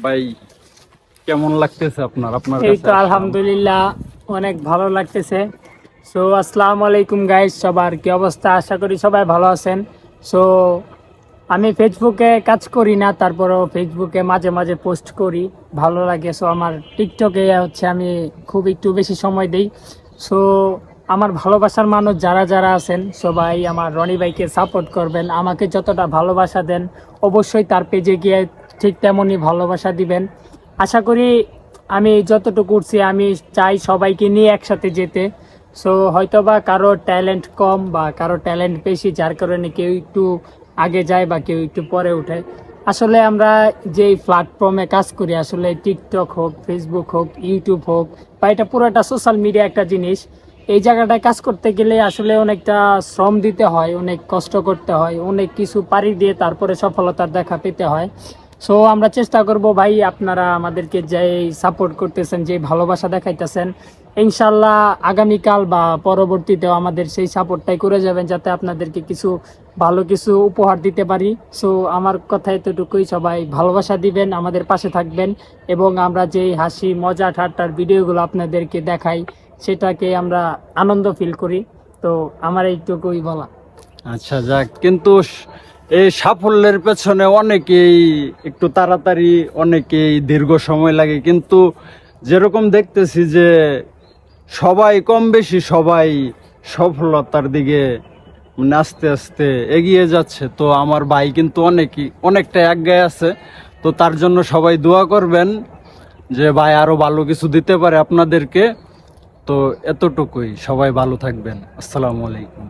ভাই কেমন লাগতেছে আপনার এই কাছে তো আসলাম। আলহামদুলিল্লাহ, অনেক ভালো লাগতেছে। সো আসসালামু আলাইকুম গাইস, সবার কি অবস্থা? আশা করি সবাই ভালো আছেন। সো আমি ফেসবুকে কাজ করি না, তারপরেও ফেসবুকে মাঝে মাঝে পোস্ট করি, ভালো লাগে। সো আমার টিকটকে আমি খুব একটু বেশি সময় দিই। সো আমার ভালোবাসার মানুষ যারা যারা আছেন সবাই আমার রনি ভাইকে সাপোর্ট করবেন, আমাকে যতটা ভালোবাসা দেন অবশ্যই তার পেজে গিয়ে ঠিক তেমনই ভালোবাসা দিবেন। আশা করি আমি যতটুকু করছি, আমি চাই সবাইকে নিয়ে একসাথে যেতে। সো হয়তোবা কারো ট্যালেন্ট কম বা কারো ট্যালেন্ট বেশি, যার কারণে কেউ একটু আগে যায় বা কেউ একটু পরে উঠে। আসলে আমরা যেই প্ল্যাটফর্মে কাজ করি, আসলে টিকটক হোক, ফেসবুক হোক, ইউটিউব হোক, বা এটা পুরোটা সোশ্যাল মিডিয়া একটা জিনিস। এই জায়গাটায় কাজ করতে গেলে আসলে অনেকটা শ্রম দিতে হয়, অনেক কষ্ট করতে হয়, অনেক কিছু পাড়ি দিয়ে তারপরে সফলতার দেখা পেতে হয়। সো আমরা চেষ্টা করব ভাই, আপনারা আমাদেরকে যে সাপোর্ট করতেছেন, যে ভালোবাসা দেখাইতেছেন, ইনশাল্লাহ আগামীকাল বা পরবর্তীতেও আমাদের সেই সাপোর্টটাই করে যাবেন, যাতে আপনাদেরকে কিছু ভালো কিছু উপহার দিতে পারি। সো আমার কথা এতটুকুই, সবাই ভালোবাসা দিবেন, আমাদের পাশে থাকবেন, এবং আমরা যেই হাসি মজা ঠাট্টার ভিডিওগুলো আপনাদেরকে দেখাই সেটাকে আমরা আনন্দ ফিল করি। তো আমার এইটুকুই বলা। আচ্ছা যাক, কিন্তু এই সাফল্যের পেছনে অনেকেই একটু তাড়াতাড়ি, অনেকেই দীর্ঘ সময় লাগে, কিন্তু যেরকম দেখতেছি যে সবাই কম বেশি সবাই সফলতার দিকে মানে আস্তে আস্তে এগিয়ে যাচ্ছে। তো আমার ভাই কিন্তু অনেকটা এগিয়ে আছে। তো তার জন্য সবাই দোয়া করবেন যে ভাই আরো ভালো কিছু দিতে পারে আপনাদেরকে। তো এতটুকুই, সবাই ভালো থাকবেন। আসসালামু আলাইকুম।